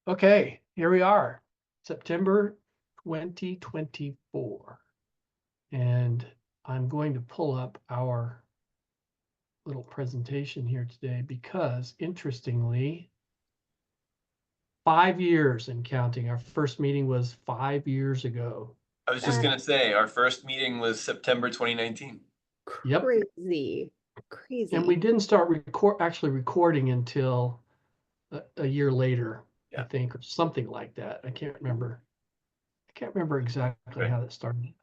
Okay, here we are, September 2024. And I'm going to pull up our little presentation here today because, interestingly, 5 years and counting. Our first meeting was 5 years ago. I was just going to say, our first meeting was September 2019. Yep. Crazy. And we didn't start actually recording until a year later, I think, or something like that. I can't remember exactly how that started.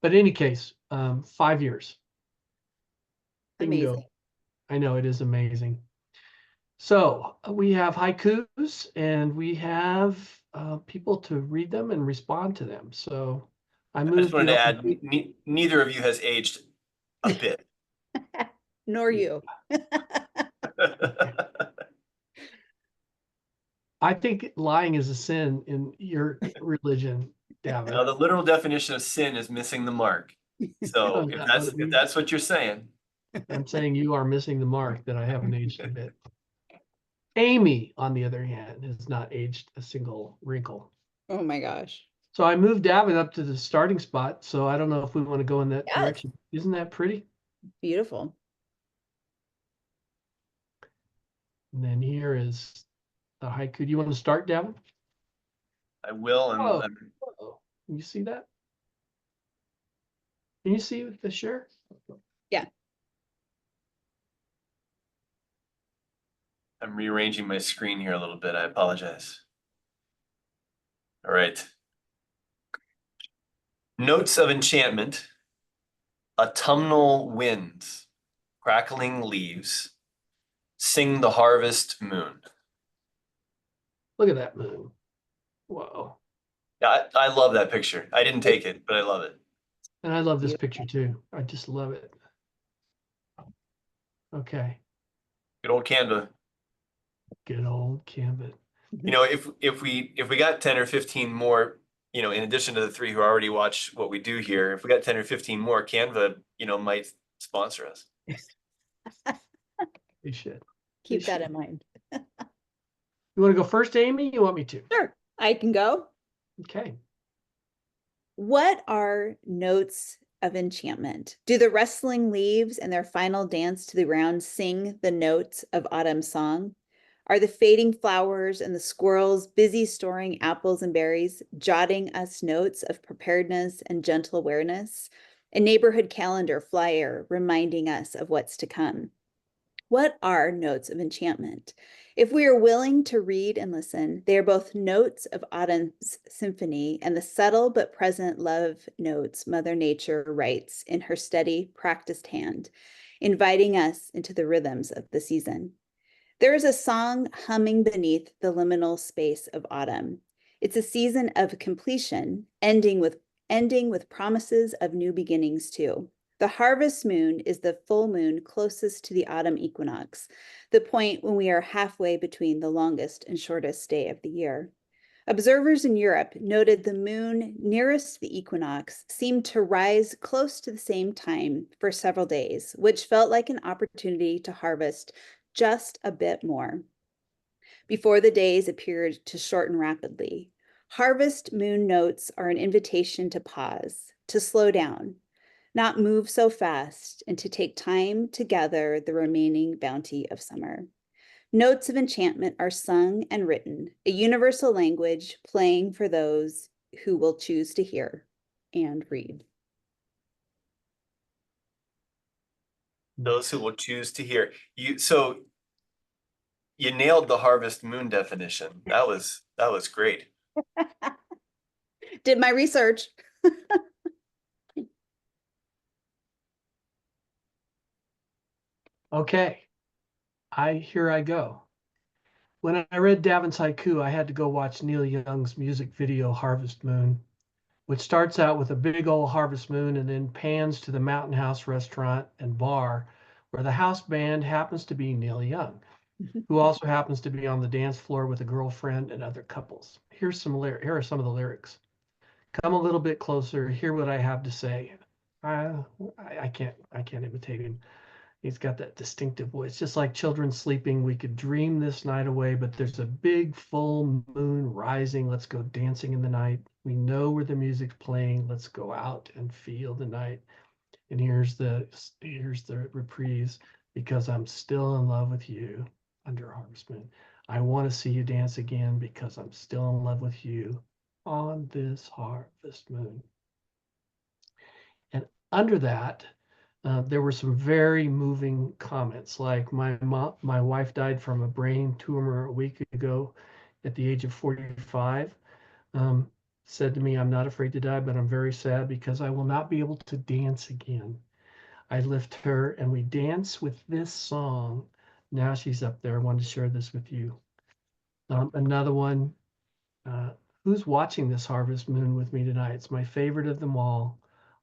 But in any case, 5 years. Bingo. Amazing. I know, it is amazing. So we have haikus and we have people to read them and respond to them. So I just wanted to add, neither of you has aged a bit. Nor you. I think lying is a sin in your religion, Davin. Now, the literal definition of sin is missing the mark. So if that's what you're saying. I'm saying you are missing the mark, that I haven't aged a bit. Amy, on the other hand, has not aged a single wrinkle. Oh my gosh. So I moved Davin up to the starting spot. So I don't know if we want to go in that direction. Isn't that pretty? Beautiful. And then here is the haiku. Do you want to start, Davin? I will. And Can you see that? Can you see the share? Yeah. I'm rearranging my screen here a little bit. I apologize. All right. Notes of enchantment, autumnal winds, crackling leaves, sing the harvest moon. Look at that moon. Whoa. Yeah, I love that picture. I didn't take it, but I love it. And I love this picture too. I just love it. Okay. Good old Canva. Good old Canva. You know, if we got 10 or 15 more, you know, in addition to the 3 who already watch what we do here, if we got 10 or 15 more, Canva, you know, might sponsor us. We should. Keep that in mind. You want to go first, Amy? You want me to? Sure, I can go. Okay. What are notes of enchantment? Do the rustling leaves and their final dance to the ground sing the notes of autumn's song? Are the fading flowers and the squirrels busy storing apples and berries, jotting us notes of preparedness and gentle awareness? A neighborhood calendar flyer reminding us of what's to come. What are notes of enchantment? If we are willing to read and listen, they are both notes of autumn's symphony and the subtle but present love notes Mother Nature writes in her steady, practiced hand, inviting us into the rhythms of the season. There is a song humming beneath the liminal space of autumn. It's a season of completion, ending with promises of new beginnings too. The harvest moon is the full moon closest to the autumn equinox, the point when we are halfway between the longest and shortest day of the year. Observers in Europe noted the moon nearest the equinox seemed to rise close to the same time for several days, which felt like an opportunity to harvest just a bit more. Before the days appeared to shorten rapidly, harvest moon notes are an invitation to pause, to slow down, not move so fast, and to take time to gather the remaining bounty of summer. Notes of enchantment are sung and written, a universal language playing for those who will choose to hear and read. Those who will choose to hear. So you nailed the harvest moon definition. That was great. Did my research. Okay. Here I go. When I read Davin's haiku, I had to go watch Neil Young's music video, Harvest Moon, which starts out with a big old harvest moon and then pans to the Mountain House restaurant and bar, where the house band happens to be Neil Young, who also happens to be on the dance floor with a girlfriend and other couples. Here are some of the lyrics. Come a little bit closer, hear what I have to say. I can't imitate him. He's got that distinctive voice, just like children sleeping. We could dream this night away, but there's a big full moon rising. Let's go dancing in the night. We know where the music's playing. Let's go out and feel the night. And here's the reprise, because I'm still in love with you under harvest moon. I want to see you dance again because I'm still in love with you on this harvest moon. And under that, there were some very moving comments, like my wife died from a brain tumor a week ago at the age of 45. Um, Said to me, I'm not afraid to die, but I'm very sad because I will not be able to dance again. I lift her and we dance with this song. Now she's up there. I wanted to share this with you. Another one, uh, who's watching this harvest moon with me tonight? It's my favorite of them all.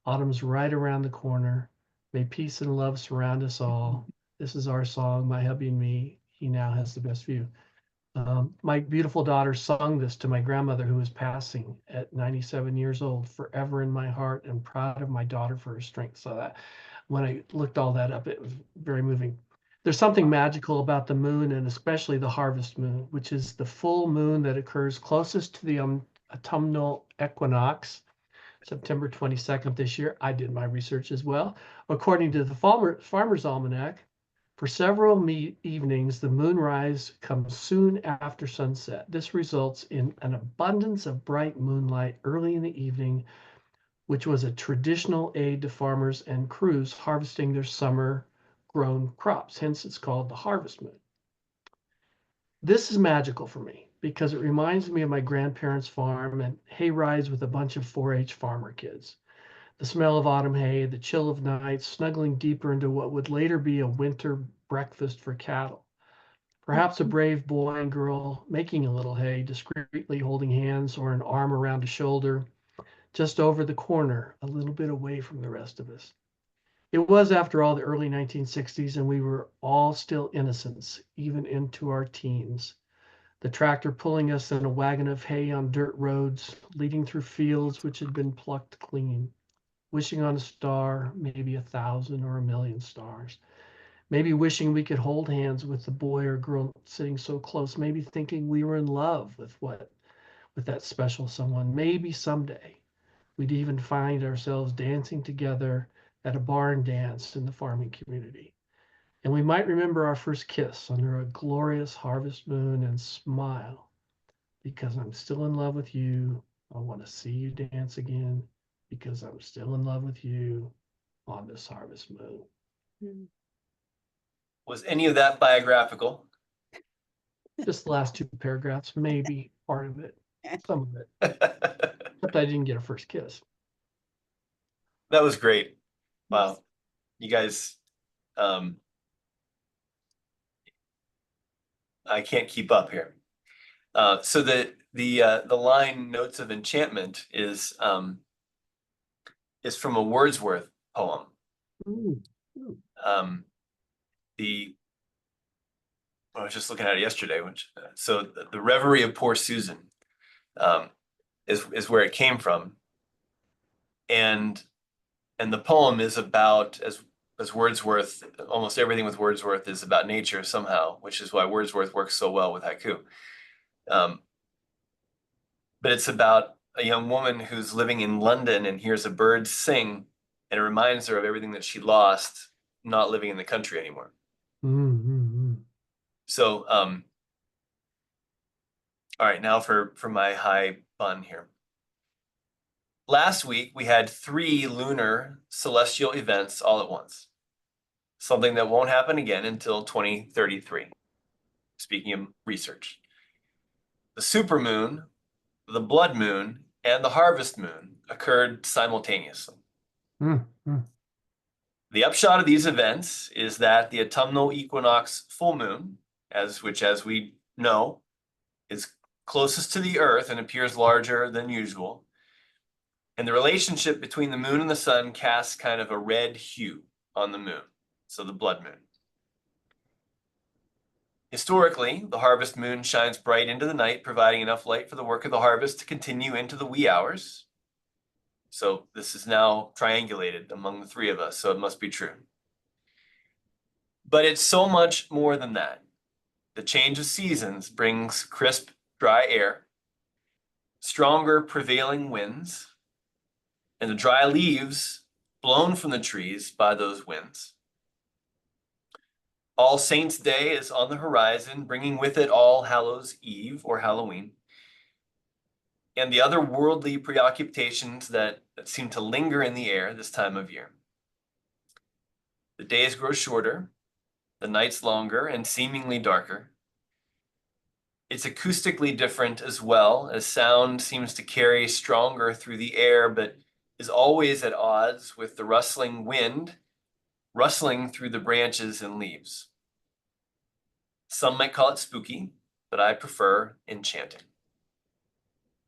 Autumn's right around the corner. May peace and love surround us all. This is our song, my hubby and me. He now has the best view. My beautiful daughter sung this to my grandmother, who was passing at 97 years old, forever in my heart, and proud of my daughter for her strength. So that when I looked all that up, it was very moving. There's something magical about the moon, and especially the harvest moon, which is the full moon that occurs closest to the autumnal equinox, September 22nd this year. I did my research as well. According to the Farmer's Almanac, for several evenings, the moonrise comes soon after sunset. This results in an abundance of bright moonlight early in the evening, which was a traditional aid to farmers and crews harvesting their summer grown crops. Hence, it's called the harvest moon. This is magical for me because it reminds me of my grandparents' farm and hay rides with a bunch of 4-H farmer kids. The smell of autumn hay, the chill of night, snuggling deeper into what would later be a winter breakfast for cattle. Perhaps a brave boy and girl making a little hay, discreetly holding hands or an arm around a shoulder, just over the corner, a little bit away from the rest of us. It was, after all, the early 1960s, and we were all still innocents, even into our teens. The tractor pulling us in a wagon of hay on dirt roads, leading through fields which had been plucked clean, wishing on a star, maybe 1,000 or 1,000,000 stars. Maybe wishing we could hold hands with the boy or girl sitting so close, maybe thinking we were in love with that special someone. Maybe someday we'd even find ourselves dancing together at a barn dance in the farming community. And we might remember our first kiss under a glorious harvest moon and smile because I'm still in love with you. I want to see you dance again because I'm still in love with you on this harvest moon. Mm. Was any of that biographical? Just the last two paragraphs, maybe part of it, some of it, That except I didn't get a first kiss. was great. Wow. You guys, I can't keep up here. So the line "Notes of Enchantment" is from a Wordsworth poem. Ooh. I was just looking at it yesterday, so the Reverie of Poor Susan is where it came from, and the poem is about, as Wordsworth, almost everything with Wordsworth is about nature somehow, which is why Wordsworth works so well with haiku. But it's about a young woman who's living in London and hears a bird sing, and it reminds her of everything that she lost not living in the country anymore. Mm-hmm. So, all right, now for my high bun here. Last week, we had 3 lunar celestial events all at once, something that won't happen again until 2033. Speaking of research, the supermoon, the blood moon, and the harvest moon occurred simultaneously. Mm-hmm. The upshot of these events is that the autumnal equinox full moon, which as we know is closest to the earth and appears larger than usual, and the relationship between the moon and the sun casts kind of a red hue on the moon, so the blood moon. Historically, the harvest moon shines bright into the night, providing enough light for the work of the harvest to continue into the wee hours. So this is now triangulated among the 3 of us, so it must be true. But it's so much more than that. The change of seasons brings crisp, dry air, stronger prevailing winds, and the dry leaves blown from the trees by those winds. All Saints' Day is on the horizon, bringing with it All Hallows' Eve or Halloween, and the other worldly preoccupations that seem to linger in the air this time of year. The days grow shorter, the nights longer and seemingly darker. It's acoustically different as well, as sound seems to carry stronger through the air, but is always at odds with the rustling wind, rustling through the branches and leaves. Some might call it spooky, but I prefer enchanting.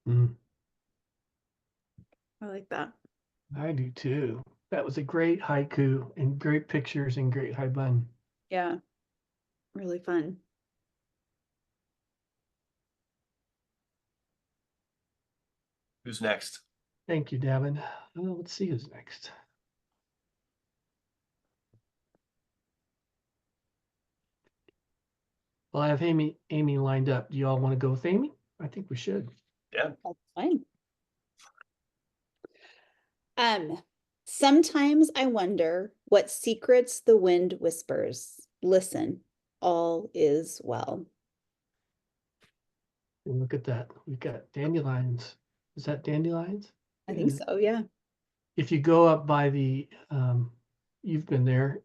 Mm, I like that. I do too. That was a great haiku and great pictures and great high bun. Yeah, really fun. Who's next? Thank you, Davin. Let's see who's next. Well, I have Amy lined up. Do you all want to go with Amy? I think we should. Yeah. That's fine. Sometimes I wonder what secrets the wind whispers. Listen, all is well. And look at that. We've got dandelions. Is that dandelions? I think so, yeah. If you go up by the, you've been there,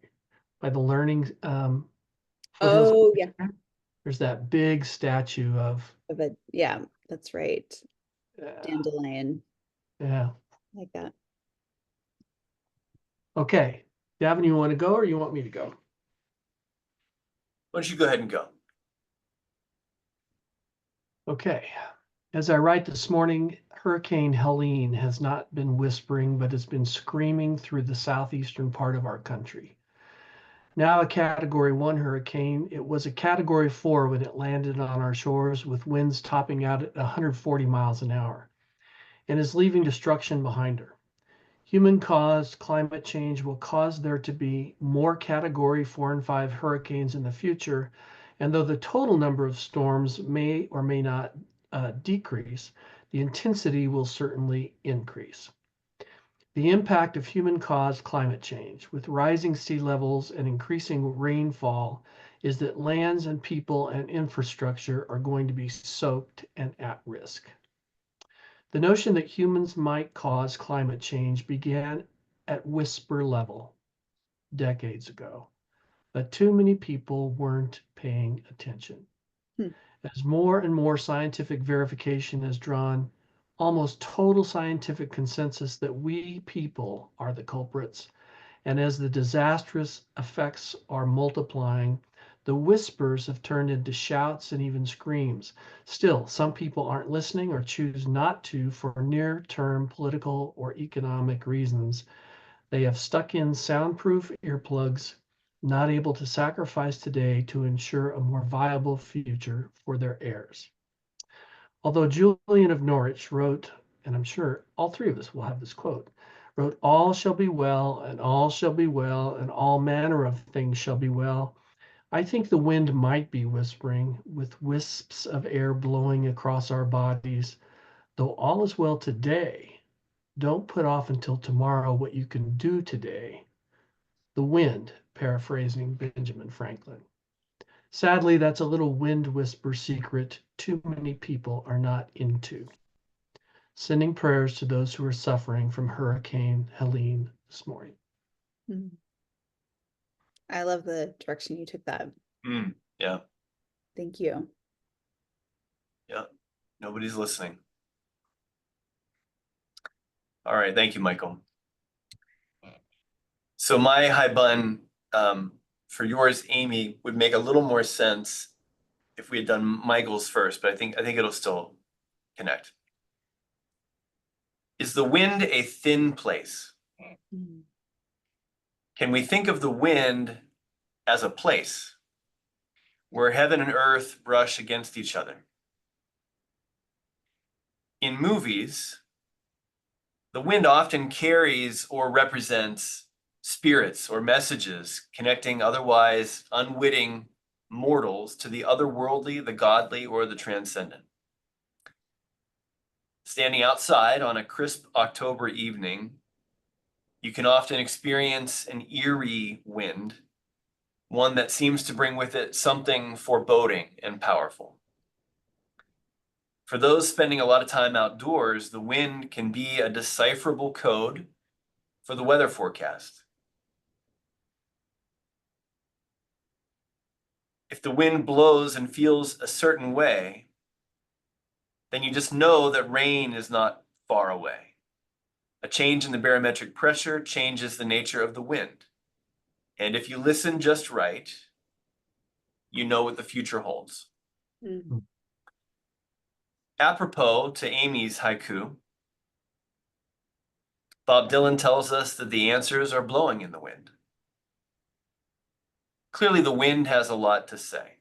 by the learning foothills, Oh, yeah. there's that big statue of, Yeah, that's right. uh, Dandelion, yeah. like that. Okay, Davin, you want to go or you want me to go? Why don't you go ahead and go? Okay. As I write this morning, Hurricane Helene has not been whispering, but has been screaming through the southeastern part of our country. Now a Category 1 hurricane, it was a Category 4 when it landed on our shores with winds topping out at 140 miles an hour and is leaving destruction behind her. Human-caused climate change will cause there to be more Category 4 and 5 hurricanes in the future, and though the total number of storms may or may not decrease, the intensity will certainly increase. The impact of human-caused climate change, with rising sea levels and increasing rainfall, is that lands and people and infrastructure are going to be soaked and at risk. The notion that humans might cause climate change began at whisper level decades ago, but too many people weren't paying attention. Hmm. As more and more scientific verification has drawn almost total scientific consensus that we people are the culprits, and as the disastrous effects are multiplying, the whispers have turned into shouts and even screams. Still, some people aren't listening or choose not to for near-term political or economic reasons. They have stuck in soundproof earplugs, not able to sacrifice today to ensure a more viable future for their heirs. Although Julian of Norwich wrote, and I'm sure all three of us will have this quote, wrote, "All shall be well, and all shall be well, and all manner of things shall be well." I think the wind might be whispering, with wisps of air blowing across our bodies. Though all is well today, don't put off until tomorrow what you can do today. The wind, paraphrasing Benjamin Franklin. Sadly, that's a little wind whisper secret too many people are not into. Sending prayers to those who are suffering from Hurricane Helene this morning. Mhm. I love the direction you took that. Yeah, Thank you. yeah. Nobody's listening. All right, thank you, Michael. So my high bun for yours, Amy, would make a little more sense if we had done Michael's first, but I think it'll still connect. Is the wind a thin place? Mhm. Can we think of the wind as a place where heaven and earth brush against each other? In movies, the wind often carries or represents spirits or messages connecting otherwise unwitting mortals to the otherworldly, the godly, or the transcendent. Standing outside on a crisp October evening, you can often experience an eerie wind, one that seems to bring with it something foreboding and powerful. For those spending a lot of time outdoors, the wind can be a decipherable code for the weather forecast. If the wind blows and feels a certain way, then you just know that rain is not far away. A change in the barometric pressure changes the nature of the wind. And if you listen just right, you know what the future holds. Mm. Apropos to Amy's haiku, Bob Dylan tells us that the answers are blowing in the wind. Clearly, the wind has a lot to say.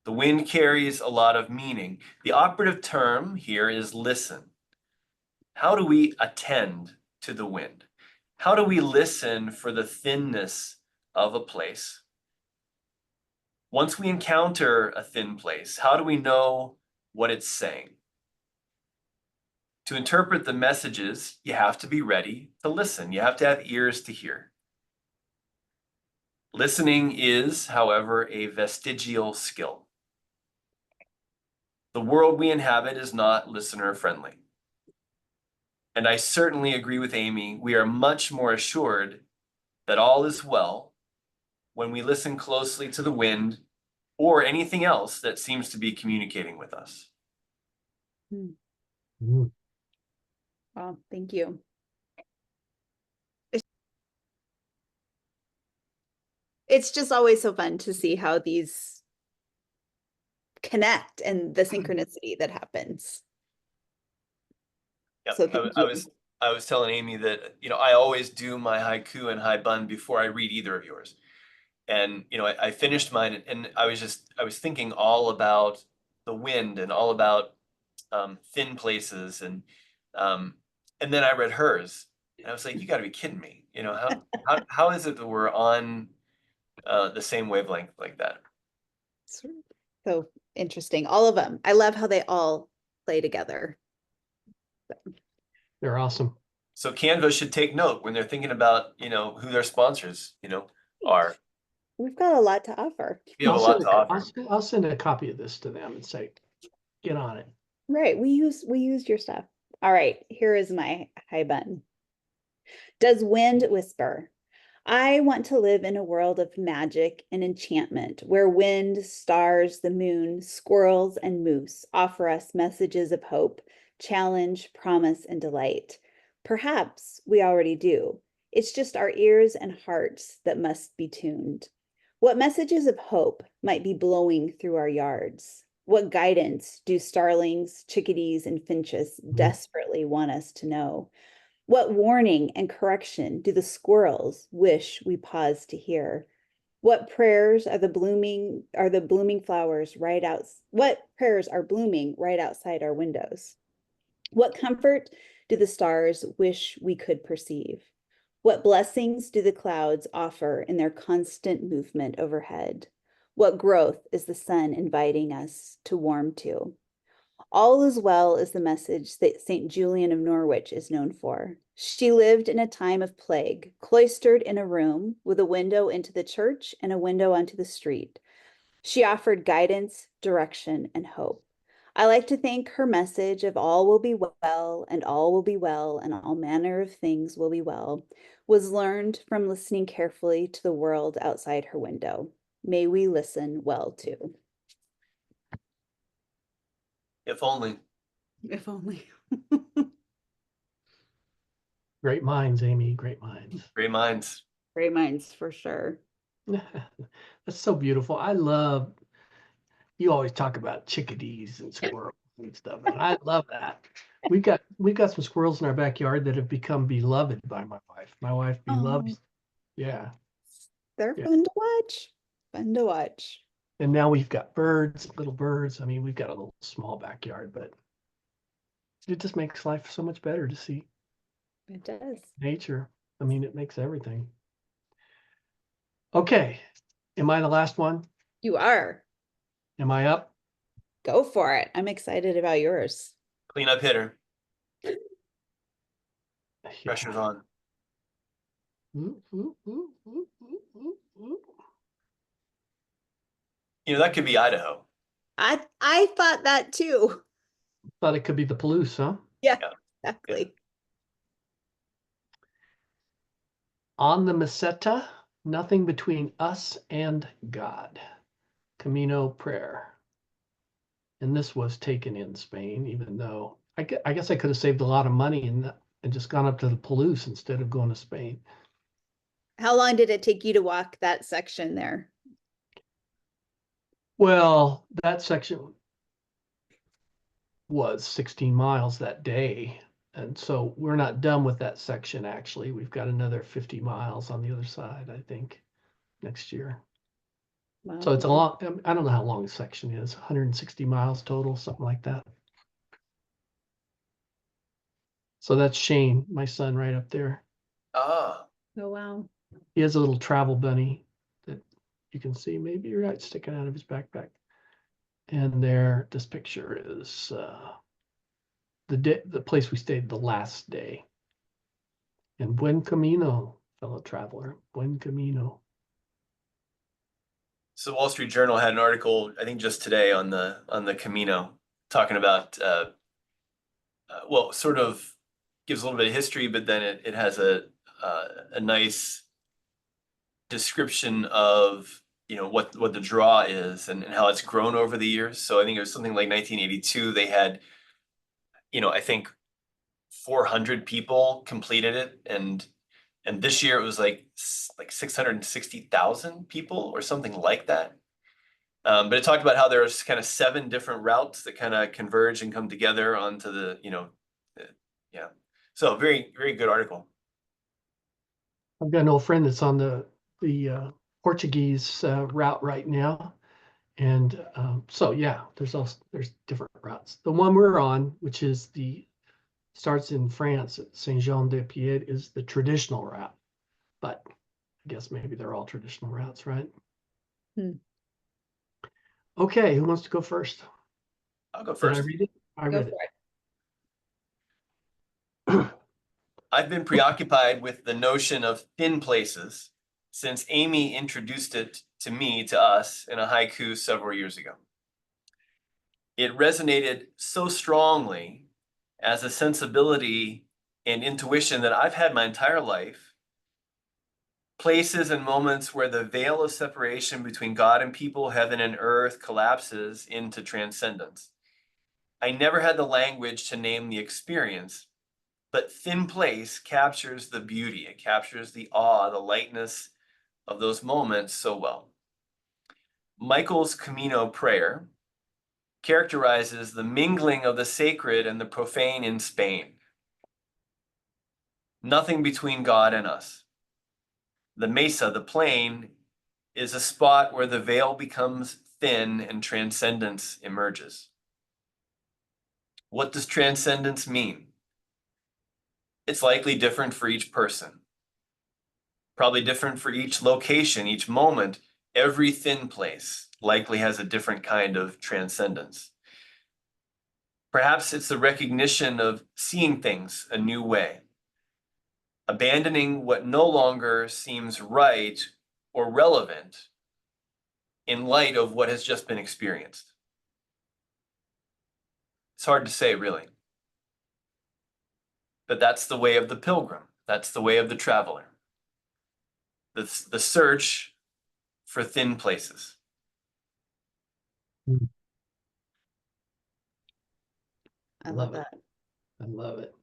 The wind carries a lot of meaning. The operative term here is listen. How do we attend to the wind? How do we listen for the thinness of a place? Once we encounter a thin place, how do we know what it's saying? To interpret the messages, you have to be ready to listen. You have to have ears to hear. Listening is, however, a vestigial skill. The world we inhabit is not listener friendly. And I certainly agree with Amy. We are much more assured that all is well when we listen closely to the wind or anything else that seems to be communicating with us. Mm. Well, thank you. It's just always so fun to see how these connect and the synchronicity that happens. Yep. So thank I you. was telling Amy that, I always do my haiku and haibun before I read either of yours. And, I finished mine and I was thinking all about the wind and all about thin places. And then I read hers and I was like, you gotta be kidding me. How is it that we're on the same wavelength like that? So interesting. All of them. I love how they all play together. They're awesome. So Canva should take note when they're thinking about, who their sponsors, are. We've got a lot to offer. You have a lot to offer. I'll send a copy of this to them and say, get on it. Right. We used your stuff. All right. Here is my high button. Does wind whisper? I want to live in a world of magic and enchantment where wind, stars, the moon, squirrels, and moose offer us messages of hope, challenge, promise, and delight. Perhaps we already do. It's just our ears and hearts that must be tuned. What messages of hope might be blowing through our yards? What guidance do starlings, chickadees, and finches desperately want us to know? What warning and correction do the squirrels wish we pause to hear? What prayers are blooming flowers right out? What prayers are blooming right outside our windows? What comfort do the stars wish we could perceive? What blessings do the clouds offer in their constant movement overhead? What growth is the sun inviting us to warm to? All is well is the message that St. Julian of Norwich is known for. She lived in a time of plague, cloistered in a room with a window into the church and a window onto the street. She offered guidance, direction, and hope. I like to think her message of all will be well, and all will be well, and all manner of things will be well, was learned from listening carefully to the world outside her window. May we listen well too. If only. If only. Great minds, Amy. Great minds. Great minds. Great minds for sure. That's so beautiful. You always talk about chickadees and squirrels and stuff, and I love that. We've got some squirrels in our backyard that have become beloved by my wife. My wife beloves. Yeah. They're Yeah. fun to watch. Fun to watch. And now we've got birds, little birds. I mean, we've got a little small backyard, but it just makes life so much better to see It does. nature. I mean, it makes everything. Okay. Am I the last one? You are. Am I up? Go for it. I'm excited about yours. Cleanup hitter. Yeah. Pressure's on. That could be Idaho. I thought that too. Thought it could be the Palouse, huh? Yeah, Yeah. exactly. On the Meseta, nothing between us and God. Camino prayer. And this was taken in Spain, even though I guess I could have saved a lot of money and just gone up to the Palouse instead of going to Spain. How long did it take you to walk that section there? Well, that section was 16 miles that day. And so we're not done with that section, actually. We've got another 50 miles on the other side, I think, next year. So Wow. it's a long, I don't know how long the section is, 160 miles total, something like that. So that's Shane, my son, right up there. Ah, Oh, wow. He has a little travel bunny that you can see maybe right sticking out of his backpack. And there, this picture is the place we stayed the last day. And buen camino, fellow traveler, buen camino. so the Wall Street Journal had an article, I think just today, on the Camino, talking about well, sort of gives a little bit of history, but then it has a nice description of what the draw is and how it's grown over the years. So I think it was something like 1982. They had I think 400 people completed it, and this year it was like 660,000 people or something like that. But it talked about how there's kind of 7 different routes that kind of converge and come together onto yeah. So very, very good article. I've got an old friend that's on the Portuguese route right now. And so, yeah, there's different routes. The one we're on, which is starts in France at Saint-Jean-de-Pied, is the traditional route. But I guess maybe they're all traditional routes, right? Hmm. Okay, who wants to go first? I'll go Did I first. read it? I Go read for it. I've been preoccupied with the notion of thin places since Amy introduced it to us in a haiku several years ago. It resonated so strongly as a sensibility and intuition that I've had my entire life. Places and moments where the veil of separation between God and people, heaven and earth, collapses into transcendence. I never had the language to name the experience, but thin place captures the beauty. It captures the awe, the lightness of those moments so well. Michael's Camino prayer characterizes the mingling of the sacred and the profane in Spain. Nothing between God and us. The mesa, the plain, is a spot where the veil becomes thin and transcendence emerges. What does transcendence mean? It's likely different for each person. Probably different for each location, each moment. Every thin place likely has a different kind of transcendence. Perhaps it's the recognition of seeing things a new way, abandoning what no longer seems right or relevant in light of what has just been experienced. It's hard to say, really. But that's the way of the pilgrim. That's the way of the traveler. The search for thin places. I love that. I love it.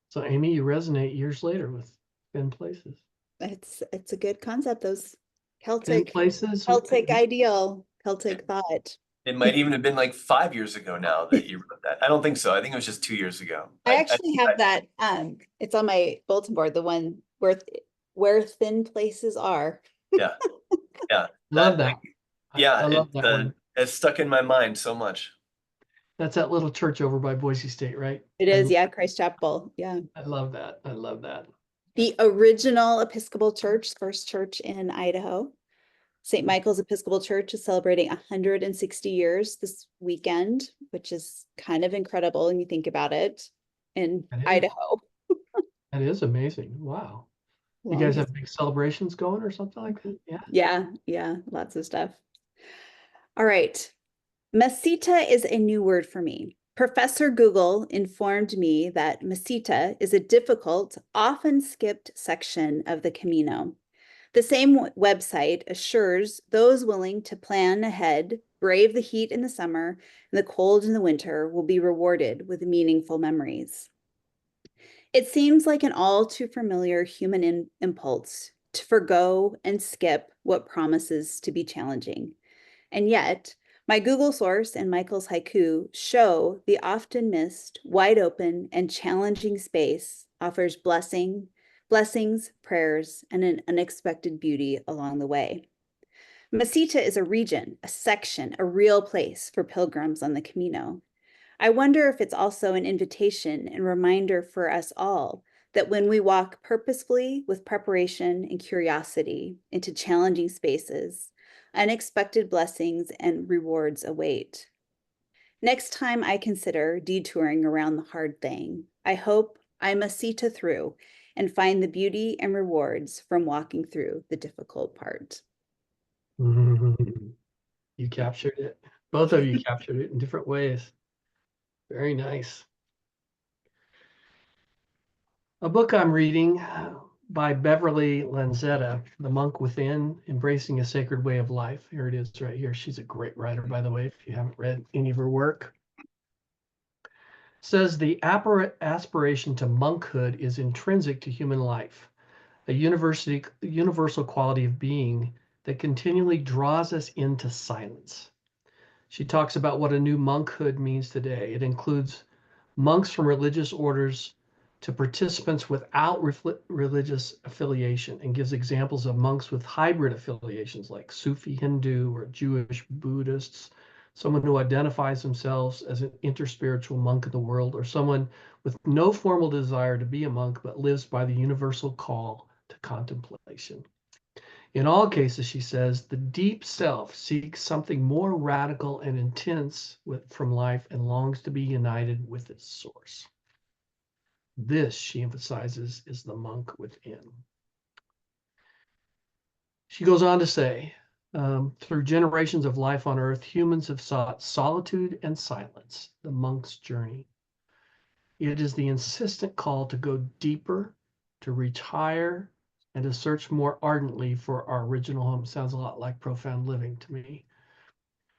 So, Amy, you resonate years later with thin places. It's a good concept, those Thin places. Celtic ideal, Celtic thought. It might even have been like 5 years ago now that you wrote that. I don't think so. I think it was just 2 years ago. I actually have that, it's on my bulletin board, the one where thin places are. Yeah. Yeah. Love that. Yeah, I love that one. it's stuck in my mind so much. That's that little church over by Boise State, right? It is, yeah, Christ Chapel. Yeah. I love that. I love that. The original Episcopal Church, first church in Idaho. St. Michael's Episcopal Church is celebrating 160 years this weekend, which is kind of incredible when you think about it in That is, Idaho. that is amazing. Wow. You Long guys have history. big celebrations going or something like that? Yeah. Yeah, lots of stuff. All right. Mesita is a new word for me. Professor Google informed me that Mesita is a difficult, often skipped section of the Camino. The same website assures those willing to plan ahead, brave the heat in the summer and the cold in the winter, will be rewarded with meaningful memories. It seems like an all too familiar human impulse to forgo and skip what promises to be challenging. And yet, my Google source and Michael's Haiku show the often missed, wide open, and challenging space offers blessings, prayers, and an unexpected beauty along the way. Mesita is a region, a section, a real place for pilgrims on the Camino. I wonder if it's also an invitation and reminder for us all that when we walk purposefully with preparation and curiosity into challenging spaces, unexpected blessings and rewards await. Next time I consider detouring around the hard thing, I hope I mesita through and find the beauty and rewards from walking through the difficult part. You captured it. Both of you captured it in different ways. Very nice. A book I'm reading by Beverly Lanzetta, The Monk Within, Embracing a Sacred Way of Life. Here it is right here. She's a great writer, by the way, if you haven't read any of her work. Says the aspiration to monkhood is intrinsic to human life, a universal quality of being that continually draws us into silence. She talks about what a new monkhood means today. It includes monks from religious orders to participants without religious affiliation, and gives examples of monks with hybrid affiliations like Sufi Hindu or Jewish Buddhists, someone who identifies themselves as an interspiritual monk of the world, or someone with no formal desire to be a monk but lives by the universal call to contemplation. In all cases, she says, the deep self seeks something more radical and intense from life and longs to be united with its source. This, she emphasizes, is the monk within. She goes on to say, through generations of life on earth, humans have sought solitude and silence, the monk's journey. It is the insistent call to go deeper, to reach higher, and to search more ardently for our original home. Sounds a lot like profound living to me.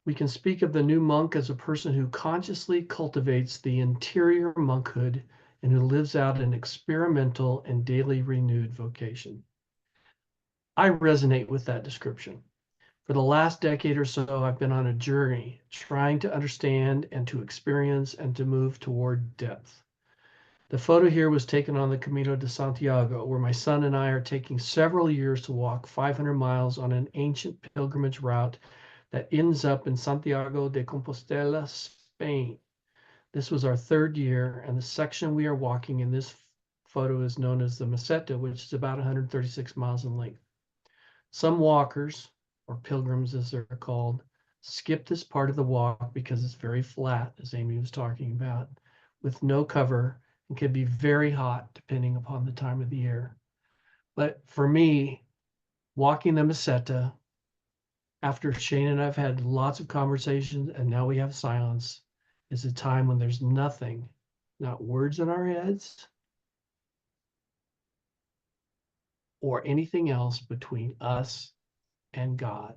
We can speak of the new monk as a person who consciously cultivates the interior monkhood and who lives out an experimental and daily renewed vocation. I resonate with that description. For the last decade or so, I've been on a journey trying to understand and to experience and to move toward depth. The photo here was taken on the Camino de Santiago, where my son and I are taking several years to walk 500 miles on an ancient pilgrimage route that ends up in Santiago de Compostela, Spain. This was our third year, and the section we are walking in this photo is known as the Meseta, which is about 136 miles in length. Some walkers, or pilgrims as they're called, skip this part of the walk because it's very flat, as Amy was talking about, with no cover, and can be very hot depending upon the time of the year. But for me, walking the Meseta, after Shane and I've had lots of conversations and now we have silence, is a time when there's nothing, not words in our heads or anything else between us and God.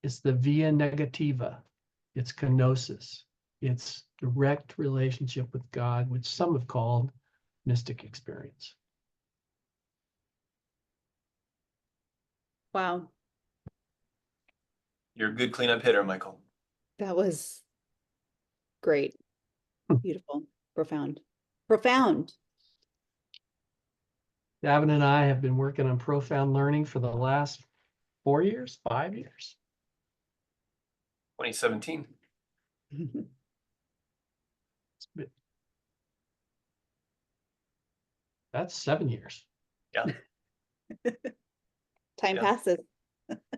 It's the via negativa. It's kenosis. It's direct relationship with God, which some have called mystic experience. Wow, You're a good cleanup hitter, Michael. that was great. Beautiful, profound, profound. Davin and I have been working on profound learning for the last 4 years, 5 years. 2017. That's 7 years. Time Yeah. passes.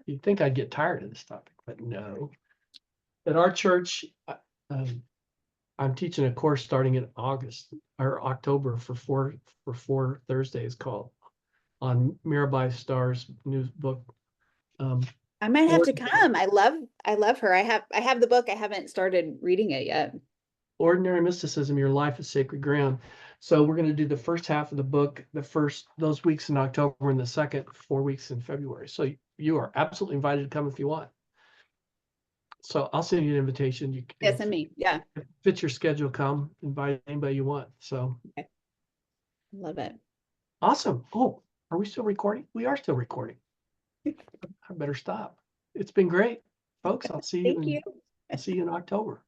You'd think I'd get tired of this topic, but no. At our church, I'm teaching a course starting in August or October for four Thursdays called on Mirabai Starr's new book. I might have to Ordinary- come. I love her. I have the book. I haven't started reading it yet. Ordinary Mysticism, Your Life is Sacred Ground. So we're going to do the first half of the book, those weeks in October, and the second 4 weeks in February. So you are absolutely invited to come if you want. So I'll send you an invitation. You Yes, and me. Yeah, if it fits your schedule, come invite anybody you want. So love it. awesome. Oh, are we still recording? We are still recording. I better stop. It's been great, folks. I'll see you Thank you. I'll see you in October.